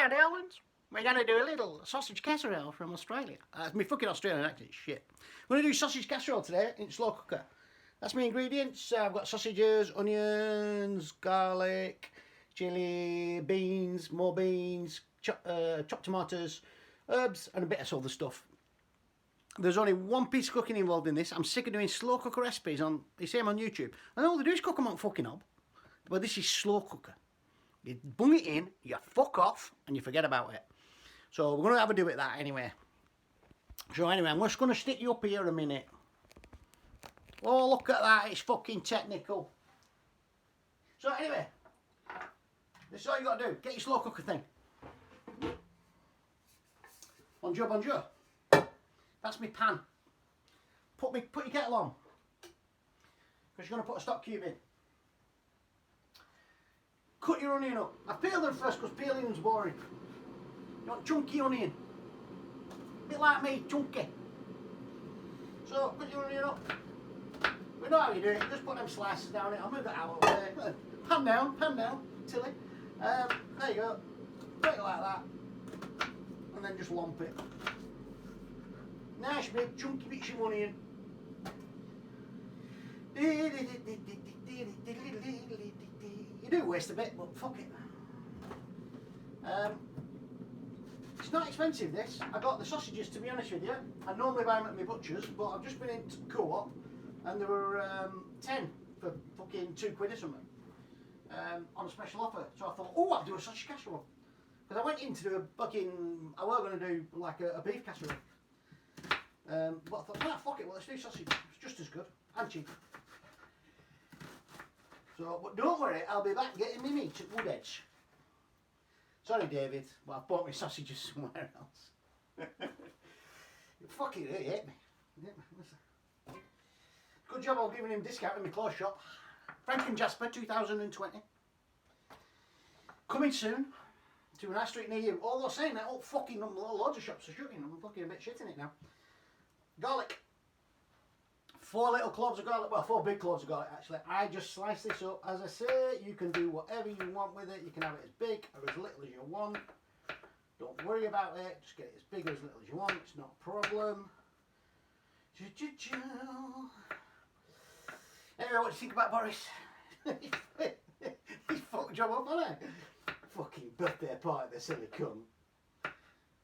Now, darlings, we're going to do a little sausage casserole from Australia. That's my fucking Australian accent, shit. We're going to do sausage casserole today in slow cooker. That's my ingredients. I've got sausages, onions, garlic, chilli, beans, more beans, chopped tomatoes, herbs, and a bit of other stuff. There's only one piece of cooking involved in this. I'm sick of doing slow cooker recipes on the same on YouTube. And all they do is cook them on fucking hob. But this is slow cooker. You bung it in, you fuck off, and you forget about it. So we're going to have a do at that anyway. So anyway, I'm just going to stick you up here a minute. Oh, look at that, it's fucking technical. So anyway, this is all you got to do. Get your slow cooker thing. Bonjour, bonjour. That's my pan. Put your kettle on. Because you're going to put a stock cube in. Cut your onion up. I peeled them first because peeling's boring. You want chunky onion. A bit like me, chunky. So, cut your onion up. We know how you do it. Just put them slices down it. I'll move that out of the way. Pan down, tilly. There you go. Put it like that. And then just lump it. Nice big chunky bits of onion. You do waste a bit, but fuck it. It's not expensive, this. I got the sausages, to be honest with you. I normally buy them at my butcher's, but I've just been into Co-op and there were 10 for fucking £2 or something on a special offer. So I thought, oh, I'll do a sausage casserole. Because I went in to do a fucking, I was going to do like a beef casserole. But I thought, nah, fuck it, well, let's do sausage. It's just as good and cheap. So, but don't worry, I'll be back getting me meat at Woodhead's. Sorry, David, well, I've bought my sausages somewhere else. You fucking hate me. Good job, I'm giving him a discount in my clothes shop. Frank and Jasper 2020. Coming soon to a nice street near you. Although saying that, oh fucking loads of shops are shutting. I'm fucking a bit shit in it now. Garlic. 4 little cloves of garlic, well 4 big cloves of garlic actually. I just slice this up. As I say, you can do whatever you want with it. You can have it as big or as little as you want. Don't worry about it, just get it as big or as little as you want, it's not a problem. Anyway, what do you think about Boris? He's fucked job up, hasn't he? Fucking birthday party, the silly cunt.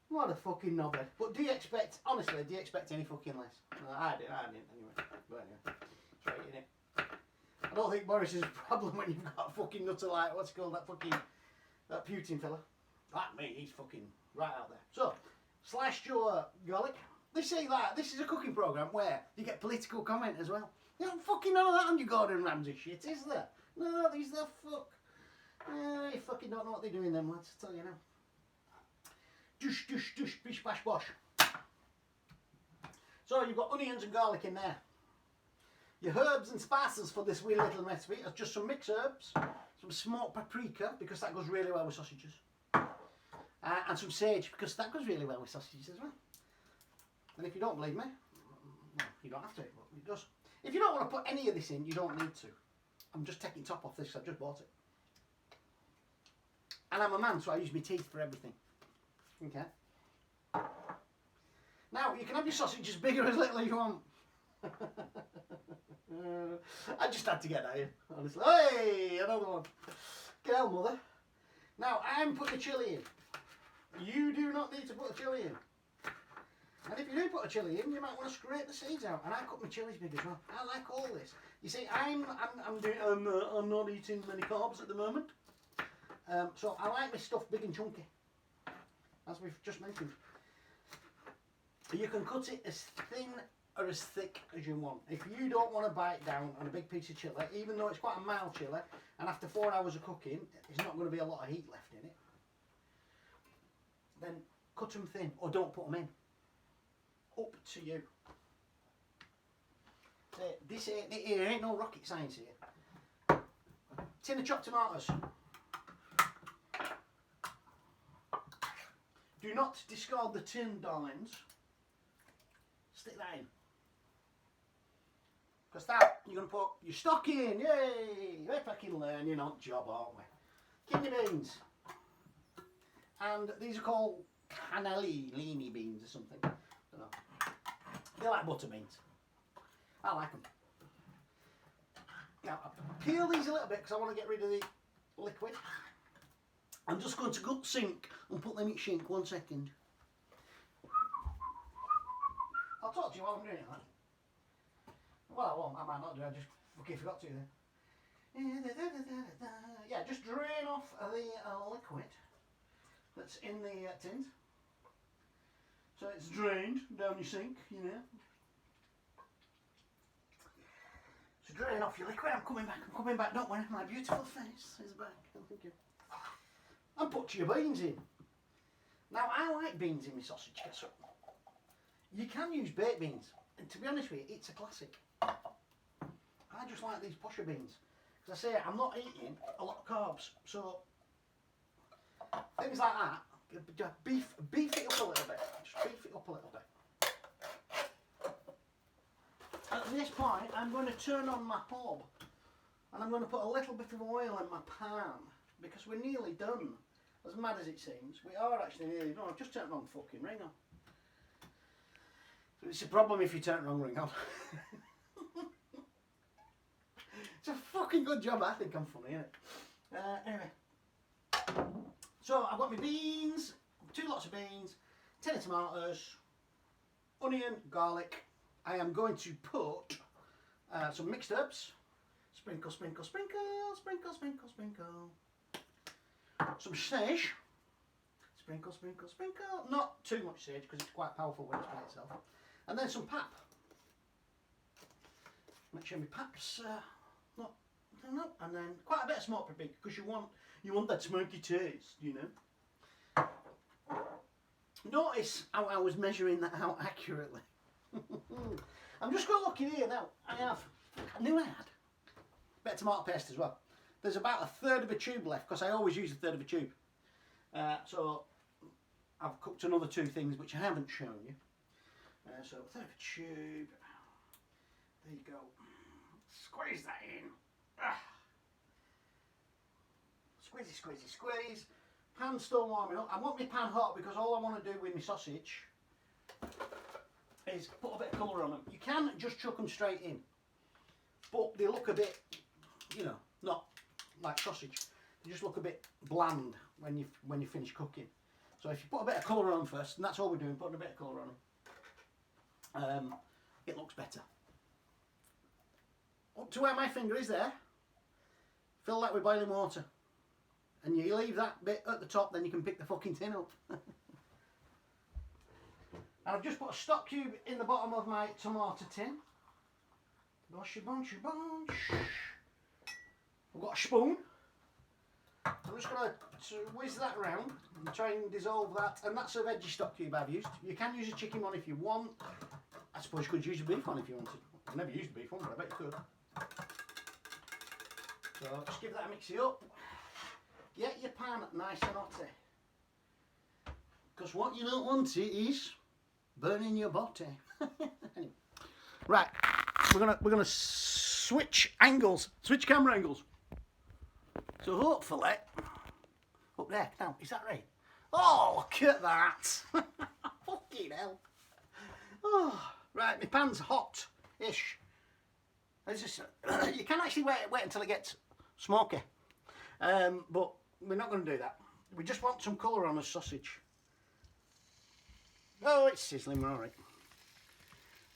What a fucking knobhead. But do you expect, honestly, do you expect any fucking less? No, I didn't anyway. But anyway, it's right in it. I don't think Boris is a problem when you've got a fucking nutter like, what's it called, that Putin fella. Like me, he's fucking right out there. So, sliced your garlic. This is a cooking programme where you get political comment as well. You don't fucking none of that on your Gordon Ramsay shit, is there? No, these the fuck. You fucking don't know what they're doing them lads, I tell you now. Dush, dush, dush, bish, bash, bosh. So you've got onions and garlic in there. Your herbs and spices for this wee little recipe are just some mixed herbs, some smoked paprika, because that goes really well with sausages, and some sage, because that goes really well with sausages as well. And if you don't believe me, well, you don't have to, but it does. If you don't want to put any of this in, you don't need to. I'm just taking top off this because I've just bought it. And I'm a man, so I use my teeth for everything. Okay. Now, you can have your sausage as big or as little as you want. I just had to get that in, honestly. Hey, another one. Get out, mother. Now, I'm putting the chilli in. You do not need to put the chilli in. And if you do put a chilli in, you might want to scrape the seeds out. And I cut my chillies big as well. I like all this. You see, I'm not eating many carbs at the moment. So I like my stuff big and chunky, as we've just mentioned. You can cut it as thin or as thick as you want. If you don't want to bite down on a big piece of chilli, even though it's quite a mild chilli, and after 4 hours of cooking, there's not going to be a lot of heat left in it, then cut them thin, or don't put them in. Up to you. This ain't no rocket science here. Tin of chopped tomatoes. Do not discard the tin, darlings. Stick that in. Because that, you're going to put your stock in. Yay! We're fucking learning on job, aren't we? Kidney beans. and these are called cannellini beans or something. I don't know. They're like butter beans. I like them. Now, I peel these a little bit because I want to get rid of the liquid. I'm just going to go to the sink and put them in sink. 1 second. I'll talk to you while I'm doing it, man. Well, I won't. I might not do it. I just fucking forgot to then. Yeah, just drain off the liquid that's in the tins. So it's drained down your sink, you know. So drain off your liquid. I'm coming back. Don't worry, my beautiful face is back. Thank you. And put your beans in. Now, I like beans in my sausage casserole. You can use baked beans, and to be honest with you, it's a classic. I just like these posher beans. As I say, I'm not eating a lot of carbs, so things like that, beef it up a little bit. Just beef it up a little bit. At this point, I'm going to turn on my hob, and I'm going to put a little bit of oil in my pan, because we're nearly done. As mad as it seems, we are actually nearly done. I've just turned the wrong fucking ring on. So it's a problem if you turn the wrong ring on. It's a fucking good job. I think I'm funny, isn't it? Anyway, so I've got my beans, 2 lots of beans, 10 of tomatoes, onion, garlic. I am going to put some mixed herbs. Sprinkle, sprinkle, sprinkle, sprinkle, sprinkle, sprinkle. Some sage. Sprinkle, sprinkle, sprinkle. Not too much sage because it's quite powerful when it's by itself. And then some pap. Make sure my pap's not, and then quite a bit of smoked paprika because you want that smoky taste, you know. Notice how I was measuring that out accurately. I'm just going to look in here now. I knew I had a bit of tomato paste as well. There's about 1/3 of a tube left because I always use 1/3 of a tube. So I've cooked another 2 things which I haven't shown you. So 1/3 of a tube. There you go. Squeeze that in. Squeezy, squeezy, squeeze. Pan's still warming up. I want my pan hot because all I want to do with my sausage is put a bit of colour on them. You can just chuck them straight in, but they look a bit, you know, not like sausage. They just look a bit bland when you finish cooking. So if you put a bit of colour on them first, and that's all we're doing, putting a bit of colour on them, it looks better. Up to where my finger is there, fill that with boiling water. And you leave that bit at the top, then you can pick the fucking tin up. And I've just put a stock cube in the bottom of my tomato tin. Bunchy, bunchy, bunch. I've got a spoon. I'm just going to whiz that round and try and dissolve that. And that's a veggie stock cube I've used. You can use a chicken one if you want. I suppose you could use a beef one if you wanted. I've never used a beef one, but I bet you could. So just give that a mixy up. Get your pan nice and hotty. Because what you don't want is burning your body. Anyway. Right, we're gonna switch angles, switch camera angles. So hopefully, up there. Now, is that right? Oh, look at that! Fucking hell! Oh, right, my pan's hot-ish. You can actually wait until it gets smoky, but we're not going to do that. We just want some colour on the sausage. Oh, it's sizzling, all right.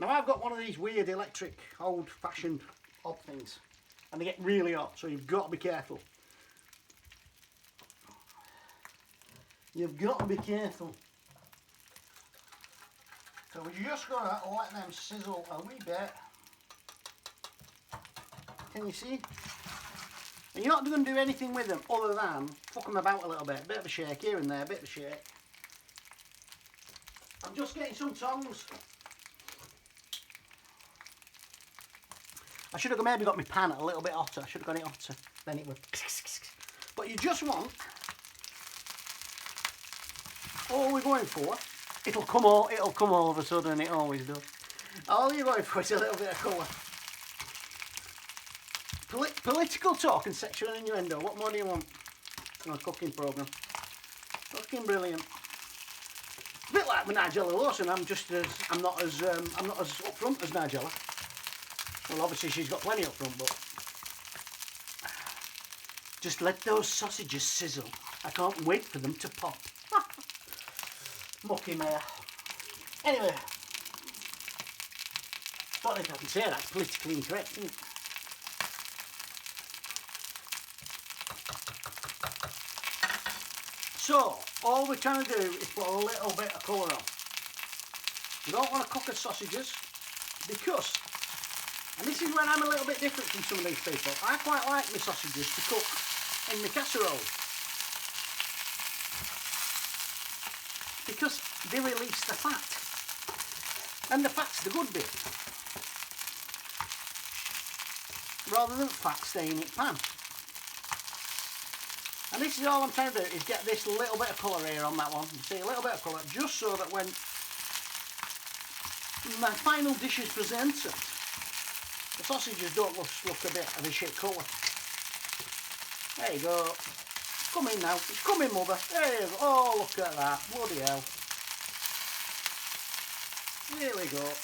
Now I've got one of these weird electric, old-fashioned hob things, and they get really hot, so you've got to be careful. You've got to be careful. So we're just going to let them sizzle a wee bit. Can you see? And you're not going to do anything with them other than fuck them about a little bit. A bit of a shake here and there, a bit of a shake. I'm just getting some tongs. I should have maybe got my pan a little bit hotter. I should have got it hotter. Then it would. But you just want, all we're going for, it'll come all of a sudden, it always does. All you're going for is a little bit of colour. Political talk and sexual innuendo. What more do you want on a cooking programme? fucking brilliant. A bit like with Nigella Lawson, I'm not as upfront as Nigella. Well, obviously she's got plenty upfront, but just let those sausages sizzle. I can't wait for them to pop. Mucky mare. Anyway, don't think I can say that's politically incorrect, isn't it? So, all we're trying to do is put a little bit of colour on. We don't want to cook the sausages because, and this is when I'm a little bit different from some of these people, I quite like my sausages to cook in my casserole because they release the fat, and the fat's the good bit, rather than fat staying in the pan. And this is all I'm trying to do, is get this little bit of colour here on that one. You see, a little bit of colour, just so that when my final dish is presented, the sausages don't look a bit of a shit colour. There you go. It's coming now. It's coming, mother. There you go. Oh, look at that. Bloody hell. Here we go.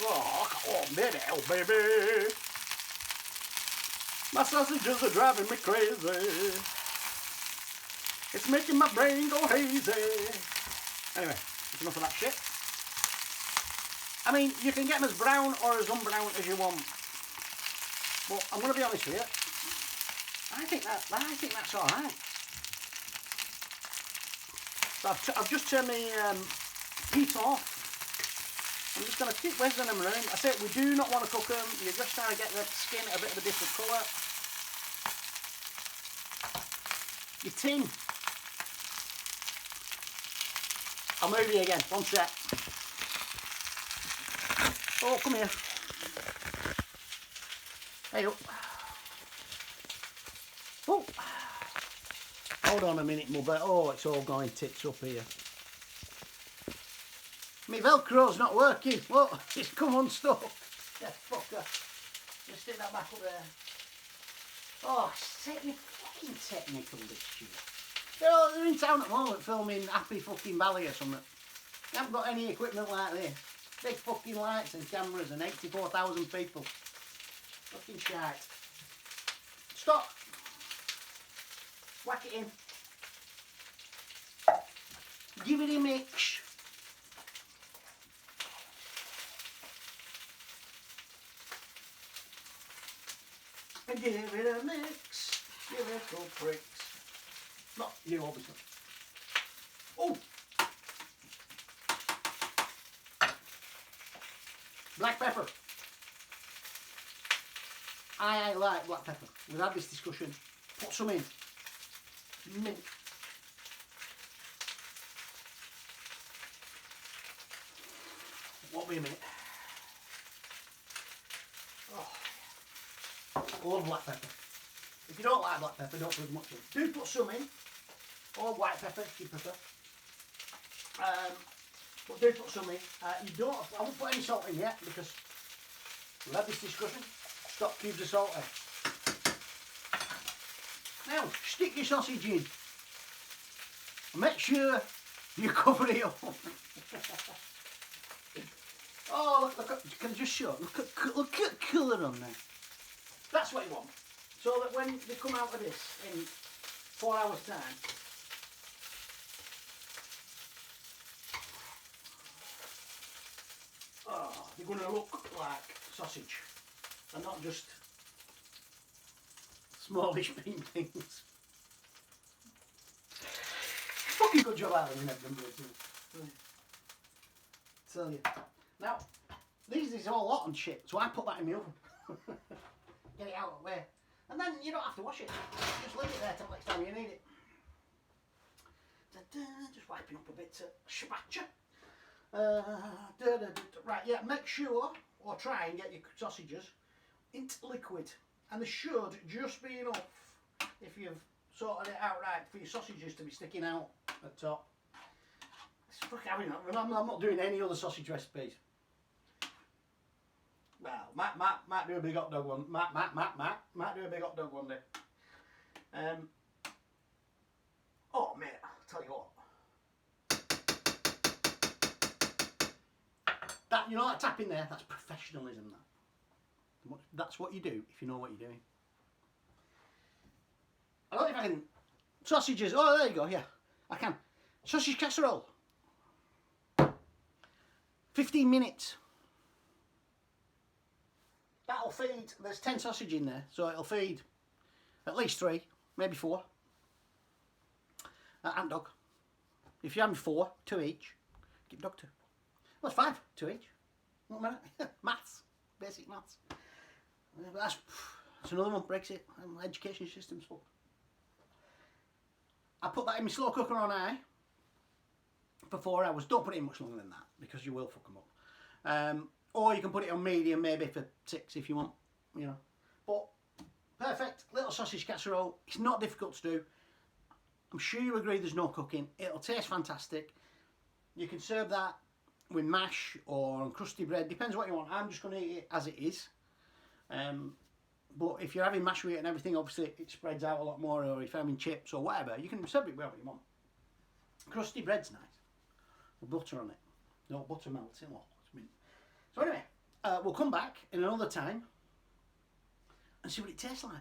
Oh, come on, baby. My sausages are driving me crazy. It's making my brain go hazy. Anyway, that's enough of that shit. I mean, you can get them as brown or as unbrown as you want. But I'm going to be honest with you. I think that's all right. So I've just turned the heat off. I'm just going to keep whizzing them around. I say we do not want to cook them. You're just trying to get the skin a bit of a different colour. Your tin. I'll move you again. One sec. Oh, come here. Hey up. Oh. Hold on a minute, mother. Oh, it's all going tits up here. My Velcro's not working. What? It's come unstuck. Yeah, fucker. Just stick that back up there. Oh, it's fucking technical, this shit. They're in town at the moment filming Happy fucking Valley or something. They haven't got any equipment like this. Big fucking lights and cameras and 84,000 people. Fucking shite. Stop. Whack it in. Give it a mix. And give it a mix, you little pricks. Not you, obviously. Oh! Black pepper. I like black pepper. We've had this discussion. Put some in. Mint. Won't be a minute. Oh. I love black pepper. If you don't like black pepper, don't put much in. Do put some in, or white pepper if you prefer. But do put some in. I won't put any salt in yet because we've had this discussion. Stop cubes of salt in. Now, stick your sausage in. Make sure you cover it up. Oh, look, can I just show? Look at colour on there. That's what you want. So that when they come out of this in 4 hours' time, oh, they're going to look like sausage and not just smallish pink things. Fucking good job out of them, tell you. Now, these is all hot and shit, so I put that in the oven. Get it out of the way. And then you don't have to wash it. Just leave it there till next time you need it. Just wiping up a bit to spatcha. Right, yeah, make sure, or try and get your sausages into liquid. And they should just be enough, if you've sorted it out right, for your sausages to be sticking out at the top. It's fucking having that. I'm not doing any other sausage recipes. Well, might do a big hot dog one. Might do a big hot dog one day. Oh mate, I'll tell you what. That, you know, that tapping there, that's professionalism. That's what you do if you know what you're doing. I don't know if I can. Sausages. Oh, there you go. Yeah, I can. Sausage casserole. 15 minutes. That'll feed. There's 10 sausage in there, so it'll feed at least 3, maybe 4. And dog. If you're having 4, 2 each, give dog 2. Well, it's 5, 2 each. What matter? Maths, basic maths. That's another one. Brexit, education system's full. I put that in my slow cooker on high for 4 hours. Don't put it in much longer than that because you will fuck them up. Or you can put it on medium maybe for 6 if you want, you know. But perfect little sausage casserole. It's not difficult to do. I'm sure you agree there's no cooking. It'll taste fantastic. You can serve that with mash or on crusty bread. Depends what you want. I'm just going to eat it as it is. But if you're having mash with it and everything, obviously it spreads out a lot more. Or if you're having chips or whatever, you can serve it wherever you want. Crusty bread's nice. With butter on it. No, butter melts in a lot. So anyway, we'll come back in another time and see what it tastes like.